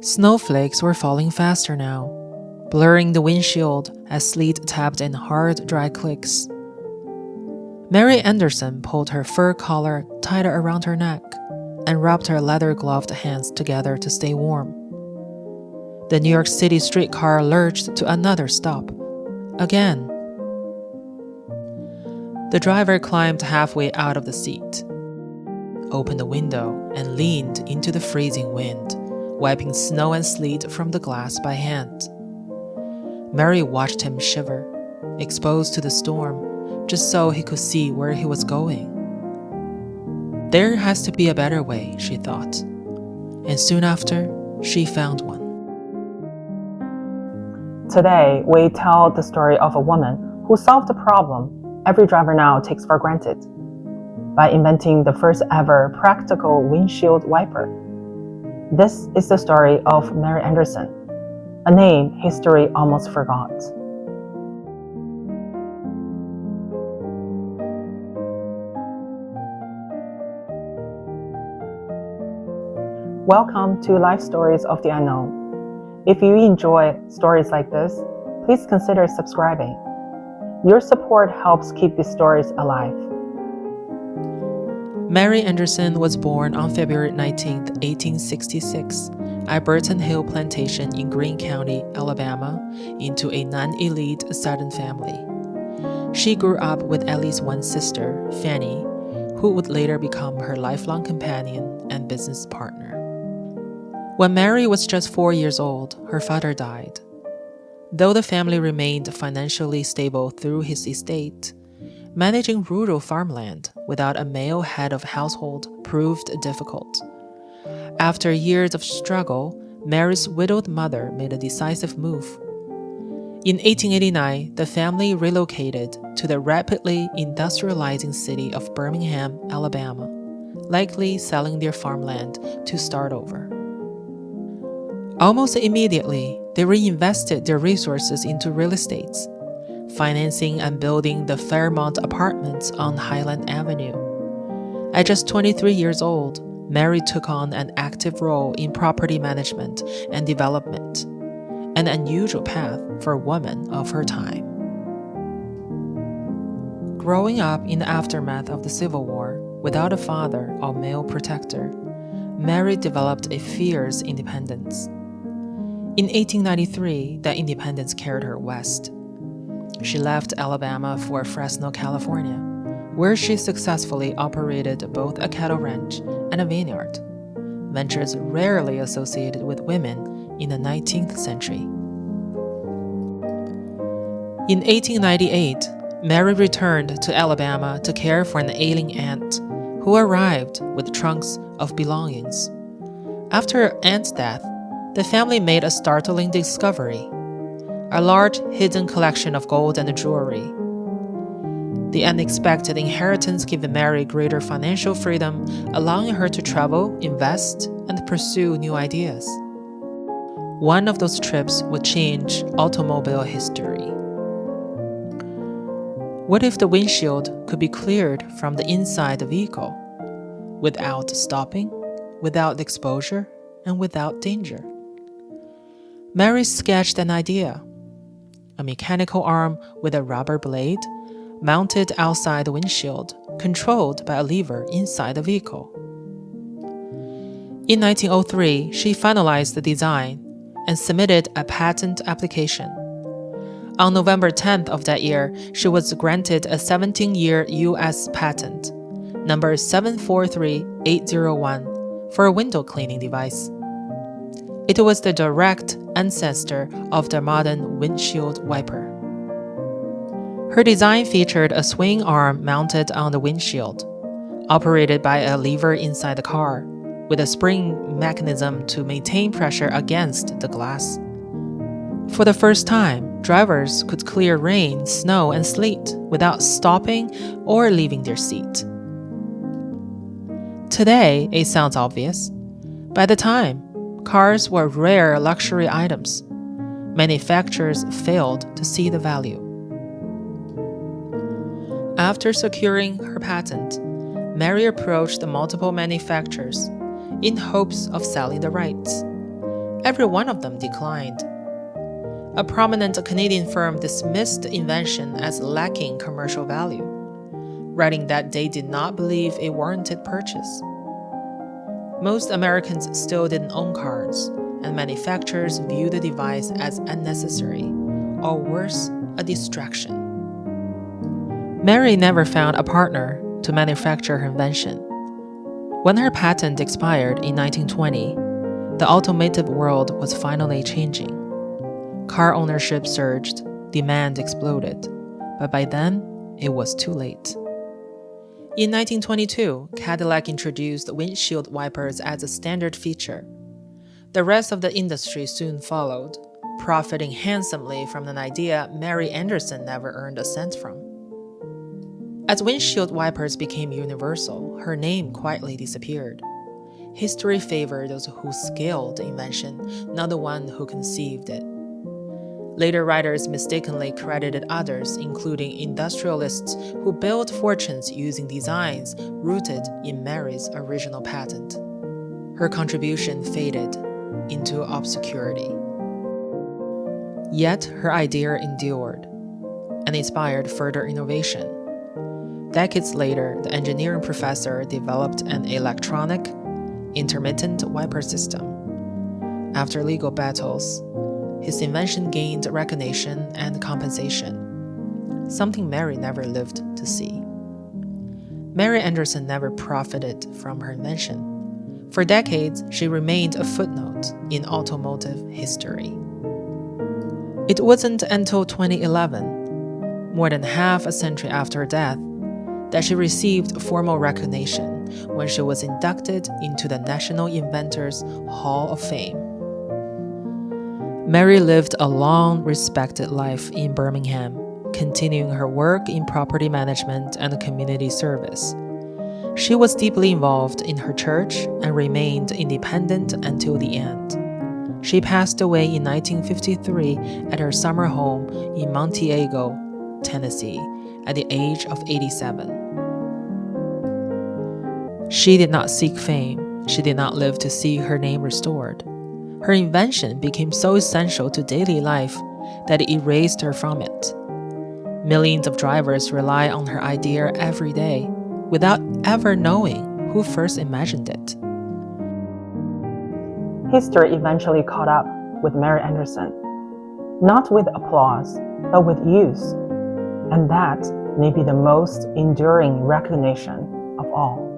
Snowflakes were falling faster now, blurring the windshield as sleet tapped in hard, dry clicks. Mary Anderson pulled her fur collar tighter around her neck and rubbed her leather-gloved hands together to stay warm. The New York City streetcar lurched to another stop. Again. The driver climbed halfway out of the seat, opened the window, and leaned into the freezing wind, wiping snow and sleet from the glass by hand. Mary watched him shiver, exposed to the storm, just so he could see where he was going. There has to be a better way, she thought, and soon after, she found one. Today, we tell the story of a woman who solved a problem every driver now takes for granted by inventing the first ever practical windshield wiper. This is the story of Mary Anderson, a name history almost forgot. Welcome to Life Stories of the Unknown. If you enjoy stories like this, please consider subscribing. Your support helps keep these stories alive. Mary Anderson was born on February 19, 1866, at Burton Hill Plantation in Greene County, Alabama, into a non-elite Southern family. She grew up with at least one sister, Fanny, who would later become her lifelong companion and business partner. When Mary was just 4 years old, her father died. Though the family remained financially stable through his estate, managing rural farmland without a male head of household proved difficult. After years of struggle, Mary's widowed mother made a decisive move. In 1889, the family relocated to the rapidly industrializing city of Birmingham, Alabama, likely selling their farmland to start over. Almost immediately, they reinvested their resources into real estate, financing and building the Fairmont Apartments on Highland Avenue. At just 23 years old, Mary took on an active role in property management and development, an unusual path for a woman of her time. Growing up in the aftermath of the Civil War, without a father or male protector, Mary developed a fierce independence. In 1893, that independence carried her west. She left Alabama for Fresno, California, where she successfully operated both a cattle ranch and a vineyard, ventures rarely associated with women in the 19th century. In 1898, Mary returned to Alabama to care for an ailing aunt who arrived with trunks of belongings. After her aunt's death, the family made a startling discovery: a large hidden collection of gold and jewelry. The unexpected inheritance gave Mary greater financial freedom, allowing her to travel, invest, and pursue new ideas. One of those trips would change automobile history. What if the windshield could be cleared from the inside the vehicle, without stopping, without exposure, and without danger? Mary sketched an idea: a mechanical arm with a rubber blade mounted outside the windshield, controlled by a lever inside the vehicle. In 1903, she finalized the design and submitted a patent application. On November 10th of that year, she was granted a 17-year U.S. patent, number 743801, for a window cleaning device. It was the direct ancestor of the modern windshield wiper. Her design featured a swing arm mounted on the windshield, operated by a lever inside the car, with a spring mechanism to maintain pressure against the glass. For the first time, drivers could clear rain, snow, and sleet without stopping or leaving their seat. Today, it sounds obvious. By the time, cars were rare luxury items. Manufacturers failed to see the value. After securing her patent, Mary approached multiple manufacturers in hopes of selling the rights. Every one of them declined. A prominent Canadian firm dismissed the invention as lacking commercial value, writing that they did not believe it warranted purchase. Most Americans still didn't own cars, and manufacturers viewed the device as unnecessary, or worse, a distraction. Mary never found a partner to manufacture her invention. When her patent expired in 1920, the automotive world was finally changing. Car ownership surged, demand exploded, but by then, it was too late. In 1922, Cadillac introduced windshield wipers as a standard feature. The rest of the industry soon followed, profiting handsomely from an idea Mary Anderson never earned a cent from. As windshield wipers became universal, her name quietly disappeared. History favored those who scaled the invention, not the one who conceived it. Later writers mistakenly credited others, including industrialists who built fortunes using designs rooted in Mary's original patent. Her contribution faded into obscurity. Yet her idea endured and inspired further innovation. Decades later, the engineering professor developed an electronic, intermittent wiper system. After legal battles, his invention gained recognition and compensation, something Mary never lived to see. Mary Anderson never profited from her invention. For decades, she remained a footnote in automotive history. It wasn't until 2011, more than half a century after her death, that she received formal recognition when she was inducted into the National Inventors Hall of Fame. Mary lived a long, respected life in Birmingham, continuing her work in property management and community service. She was deeply involved in her church and remained independent until the end. She passed away in 1953 at her summer home in Montiego, Tennessee, at the age of 87. She did not seek fame. She did not live to see her name restored. Her invention became so essential to daily life that it erased her from it. Millions of drivers rely on her idea every day without ever knowing who first imagined it. History eventually caught up with Mary Anderson, not with applause, but with use, and that may be the most enduring recognition of all.